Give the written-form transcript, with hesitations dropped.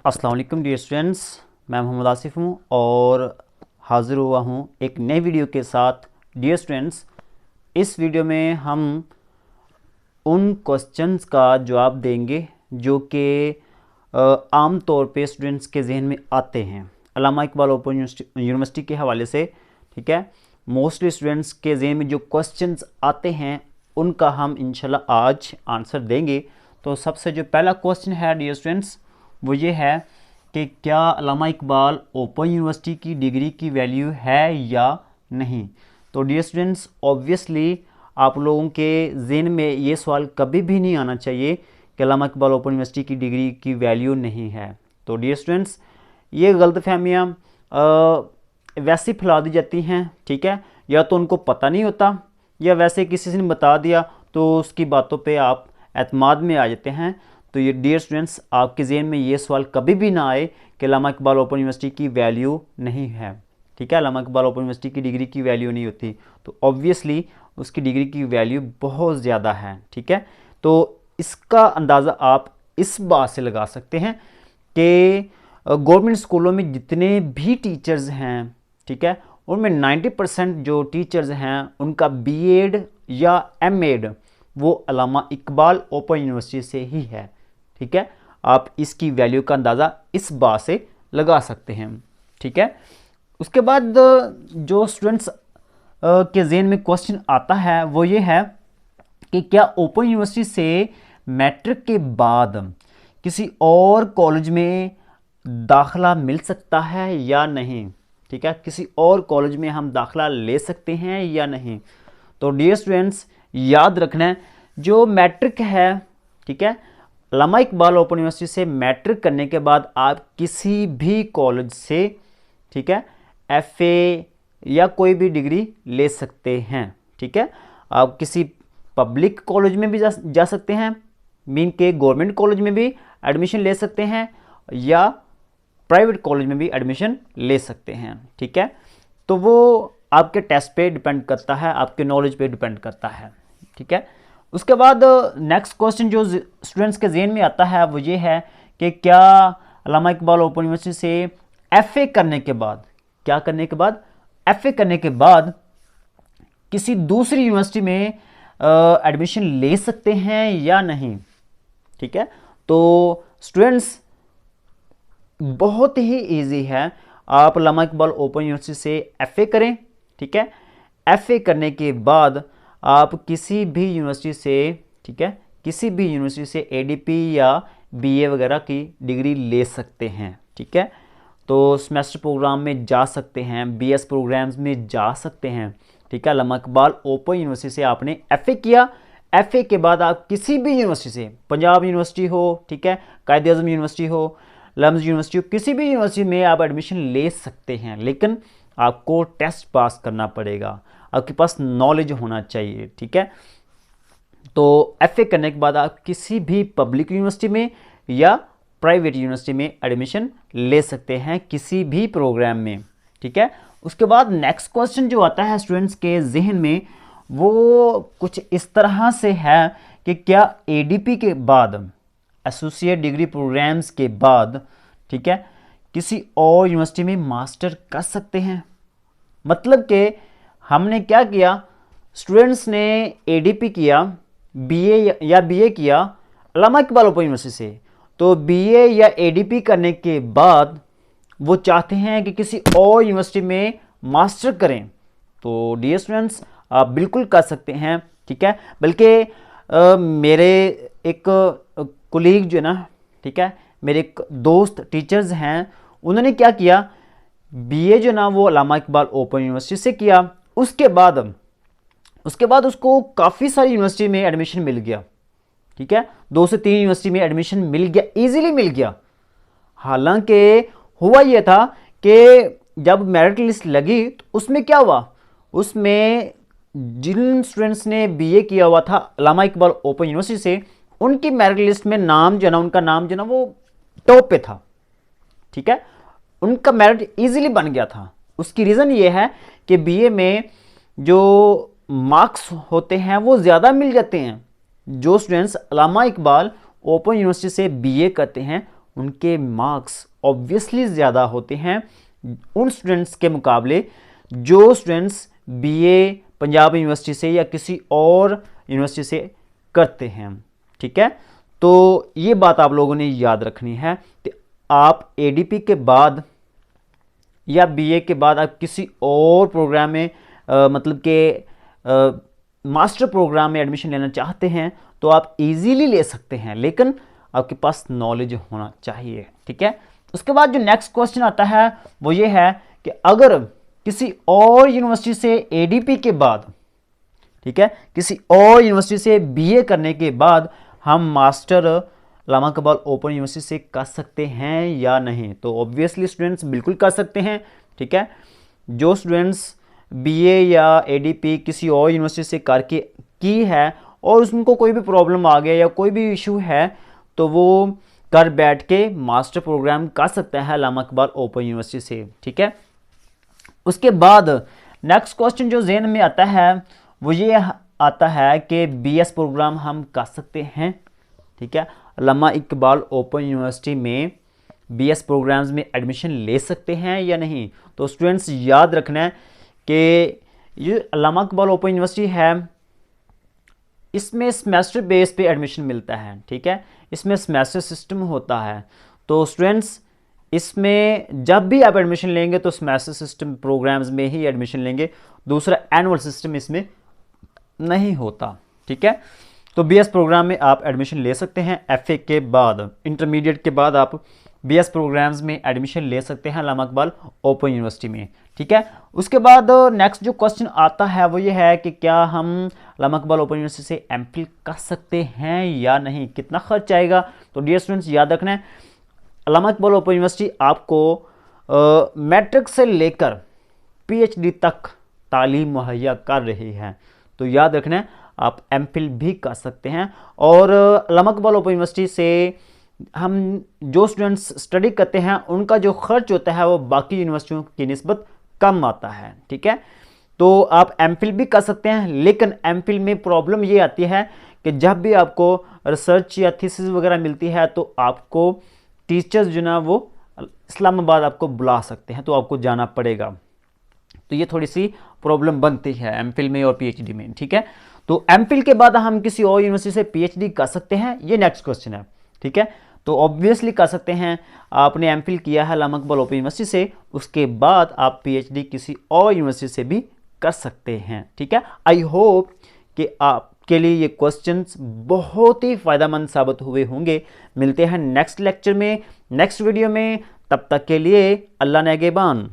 अस्सलाम वालेकुम dear students, मैं मोहम्मद आसिफ हूँ और हाज़िर हुआ हूँ एक नए वीडियो के साथ। डियर स्टूडेंट्स, इस वीडियो में हम उन क्वेश्चंस का जवाब देंगे जो कि आम तौर पे स्टूडेंट्स के जहन में आते हैं अल्लामा इकबाल ओपन यूनिवर्सिटी के हवाले से। ठीक है, मोस्टली स्टूडेंट्स के जहन में जो क्वेश्चंस आते हैं उनका हम इंशाल्लाह आज आंसर देंगे। तो सबसे जो पहला क्वेश्चन है डियर स्टूडेंट्स, वो ये है कि क्या अल्लामा इकबाल ओपन यूनिवर्सिटी की डिग्री की वैल्यू है या नहीं। तो डियर स्टूडेंट्स, ऑब्वियसली आप लोगों के जहन में ये सवाल कभी भी नहीं आना चाहिए कि अल्लामा इकबाल ओपन यूनिवर्सिटी की डिग्री की वैल्यू नहीं है। तो डियर स्टूडेंट्स, ये गलतफहमियाँ वैसे फैला दी जाती हैं। ठीक है, या तो उनको पता नहीं होता या वैसे किसी ने बता दिया तो उसकी बातों पे आप एतमाद में आ जाते हैं। तो ये डियर स्टूडेंट्स, आपके जहन में ये सवाल कभी भी ना आए कि अल्लामा इकबाल ओपन यूनिवर्सिटी की वैल्यू नहीं है। ठीक है, अल्लामा इकबाल ओपन यूनिवर्सिटी की डिग्री की वैल्यू नहीं होती, तो ऑब्वियसली उसकी डिग्री की वैल्यू बहुत ज़्यादा है। ठीक है, तो इसका अंदाज़ा आप इस बात से लगा सकते हैं कि गवर्नमेंट स्कूलों में जितने भी टीचर्स हैं, ठीक है, उनमें 90% जो टीचर्स हैं उनका बीएड या एमएड वो अल्लामा इकबाल ओपन यूनिवर्सिटी से ही है। ठीक है, आप इसकी वैल्यू का अंदाज़ा इस बात से लगा सकते हैं। ठीक है, उसके बाद जो स्टूडेंट्स के जहन में क्वेश्चन आता है वो ये है कि क्या ओपन यूनिवर्सिटी से मैट्रिक के बाद किसी और कॉलेज में दाखिला मिल सकता है या नहीं। ठीक है, किसी और कॉलेज में हम दाखिला ले सकते हैं या नहीं। तो डियर स्टूडेंट्स, याद रखना है जो मैट्रिक है, ठीक है, अल्लामा इकबाल ओपन यूनिवर्सिटी से मैट्रिक करने के बाद आप किसी भी कॉलेज से, ठीक है, एफए या कोई भी डिग्री ले सकते हैं। ठीक है, आप किसी पब्लिक कॉलेज में भी जा सकते हैं, मीन के गवर्नमेंट कॉलेज में भी एडमिशन ले सकते हैं या प्राइवेट कॉलेज में भी एडमिशन ले सकते हैं। ठीक है, तो वो आपके टेस्ट पे डिपेंड करता है, आपके नॉलेज पे डिपेंड करता है। ठीक है, उसके बाद नेक्स्ट क्वेश्चन जो स्टूडेंट्स के जहन में आता है वो ये है कि क्या अल्लामा इकबाल ओपन यूनिवर्सिटी से एफए करने के बाद, क्या करने के बाद, एफए करने के बाद किसी दूसरी यूनिवर्सिटी में एडमिशन ले सकते हैं या नहीं। ठीक है, तो स्टूडेंट्स बहुत ही इजी है, आप अल्लामा इकबाल ओपन यूनिवर्सिटी से एफए करें। ठीक है, एफए करने के बाद आप किसी भी यूनिवर्सिटी से, ठीक है, किसी भी यूनिवर्सिटी से एडीपी या बीए वगैरह की डिग्री ले सकते हैं। ठीक है, तो सेमेस्टर प्रोग्राम में जा सकते हैं, बीएस प्रोग्राम्स में जा सकते हैं। ठीक है, अल्लामा इकबाल ओपन यूनिवर्सिटी से आपने एफए किया, एफए के बाद आप किसी भी यूनिवर्सिटी से, पंजाब यूनिवर्सिटी हो, ठीक है, कायदे आज़म यूनिवर्सिटी हो, लम्स यूनिवर्सिटी हो, किसी भी यूनिवर्सिटी में आप एडमिशन ले सकते हैं, लेकिन आपको टेस्ट पास करना पड़ेगा, आपके पास नॉलेज होना चाहिए। ठीक है, तो एफए करने के बाद आप किसी भी पब्लिक यूनिवर्सिटी में या प्राइवेट यूनिवर्सिटी में एडमिशन ले सकते हैं, किसी भी प्रोग्राम में। ठीक है, उसके बाद नेक्स्ट क्वेश्चन जो आता है स्टूडेंट्स के जहन में वो कुछ इस तरह से है कि क्या एडीपी के बाद, एसोसिएट डिग्री प्रोग्राम्स के बाद, ठीक है, किसी और यूनिवर्सिटी में मास्टर कर सकते हैं। मतलब कि हमने क्या किया, स्टूडेंट्स ने एडीपी किया, बीए या बीए किया अल्लामा इकबाल ओपन यूनिवर्सिटी से, तो बीए या एडीपी करने के बाद वो चाहते हैं कि किसी और यूनिवर्सिटी में मास्टर करें, तो डियर स्टूडेंट्स आप बिल्कुल कर सकते हैं। ठीक है, बल्कि मेरे एक कोलीग जो है ना, ठीक है, मेरे एक दोस्त टीचर्स हैं, उन्होंने क्या किया, बीए जो ना वो अल्लामा इकबाल ओपन यूनिवर्सिटी से किया, उसके बाद उसको काफ़ी सारी यूनिवर्सिटी में एडमिशन मिल गया। ठीक है, 2 से 3 यूनिवर्सिटी में एडमिशन मिल गया, इजीली मिल गया। हालांकि हुआ यह था कि जब मेरिट लिस्ट लगी तो उसमें क्या हुआ, उसमें जिन स्टूडेंट्स ने बीए किया हुआ था अल्लामा इकबाल ओपन यूनिवर्सिटी से, उनकी मेरिट लिस्ट में नाम जो ना, उनका नाम जो ना वो टॉप पे था। ठीक है, उनका मेरिट इजीली बन गया था। उसकी रीज़न ये है कि बीए में जो मार्क्स होते हैं वो ज़्यादा मिल जाते हैं। जो स्टूडेंट्स अल्लामा इकबाल ओपन यूनिवर्सिटी से बीए करते हैं उनके मार्क्स ऑब्वियसली ज़्यादा होते हैं उन स्टूडेंट्स के मुकाबले जो स्टूडेंट्स बीए पंजाब यूनिवर्सिटी से या किसी और यूनिवर्सिटी से करते हैं। ठीक है, तो ये बात आप लोगों ने याद रखनी है कि आप एडीपी के बाद या बीए के बाद आप किसी और प्रोग्राम में मतलब के मास्टर प्रोग्राम में एडमिशन लेना चाहते हैं तो आप इजीली ले सकते हैं, लेकिन आपके पास नॉलेज होना चाहिए। ठीक है, उसके बाद जो नेक्स्ट क्वेश्चन आता है वो ये है कि अगर किसी और यूनिवर्सिटी से एडीपी के बाद, ठीक है, किसी और यूनिवर्सिटी से बीए करने के बाद हम मास्टर अल्लामा इकबाल ओपन यूनिवर्सिटी से कर सकते हैं या नहीं? तो ऑब्वियसली स्टूडेंट्स बिल्कुल कर सकते हैं। ठीक है, जो स्टूडेंट्स बीए या एडीपी किसी और यूनिवर्सिटी से करके की है और उनको कोई भी प्रॉब्लम आ गया या कोई भी इशू है तो वो कर बैठ के मास्टर प्रोग्राम कर सकता है अल्लामा इकबाल ओपन यूनिवर्सिटी से। ठीक है, उसके बाद नेक्स्ट क्वेश्चन जो ज़हन में आता है वो ये आता है कि बीएस प्रोग्राम हम कर सकते हैं। ठीक है, अल्लामा इकबाल ओपन यूनिवर्सिटी में बीएस प्रोग्राम्स में एडमिशन ले सकते हैं या नहीं? तो स्टूडेंट्स याद रखना है कि ये अल्लामा इकबाल ओपन यूनिवर्सिटी है, इसमें सेमेस्टर बेस पे एडमिशन मिलता है। ठीक है, इसमें सेमेस्टर सिस्टम होता है। तो स्टूडेंट्स इसमें जब भी आप एडमिशन लेंगे तो सेमेस्टर सिस्टम प्रोग्राम्स में ही एडमिशन लेंगे, दूसरा एनुअल सिस्टम इसमें नहीं होता। ठीक है, तो बीएस प्रोग्राम में आप एडमिशन ले सकते हैं। एफए के बाद, इंटरमीडिएट के बाद आप बीएस प्रोग्राम्स में एडमिशन ले सकते हैं अल्लामा इकबाल ओपन यूनिवर्सिटी में। ठीक है, उसके बाद नेक्स्ट जो क्वेश्चन आता है वो ये है कि क्या हम अल्लामा इकबाल ओपन यूनिवर्सिटी से एमफिल कर सकते हैं या नहीं, कितना खर्च आएगा? तो डियर स्टूडेंट्स याद रखना है अल्लामा इकबाल ओपन यूनिवर्सिटी आपको मैट्रिक से लेकर पीएचडी तक तालीम मुहैया कर रही है। तो याद रखना है आप एमफिल भी कर सकते हैं। और अल्लामा इकबाल ओपन यूनिवर्सिटी से हम जो स्टूडेंट्स स्टडी करते हैं उनका जो खर्च होता है वो बाकी यूनिवर्सिटियों की निस्बत कम आता है। ठीक है, तो आप एमफिल भी कर सकते हैं, लेकिन एमफिल में प्रॉब्लम ये आती है कि जब भी आपको रिसर्च या थीसिस वगैरह मिलती है तो आपको टीचर्स जो ना वो इस्लामाबाद आपको बुला सकते हैं, तो आपको जाना पड़ेगा। तो ये थोड़ी सी प्रॉब्लम बनती है एमफिल में और पीएचडी में। ठीक है, तो एमफिल के बाद हम किसी और यूनिवर्सिटी से पीएचडी कर सकते हैं, ये नेक्स्ट क्वेश्चन है। ठीक है, तो ऑब्वियसली कर सकते हैं। आपने एमफिल किया है अल्लामा इकबाल ओपन यूनिवर्सिटी से, उसके बाद आप पीएचडी किसी और यूनिवर्सिटी से भी कर सकते हैं। ठीक है, आई होप कि आपके लिए ये क्वेश्चंस बहुत ही फ़ायदेमंद साबित हुए होंगे। मिलते हैं नेक्स्ट लेक्चर में, नेक्स्ट वीडियो में, तब तक के लिए अल्लाह नेगेबान।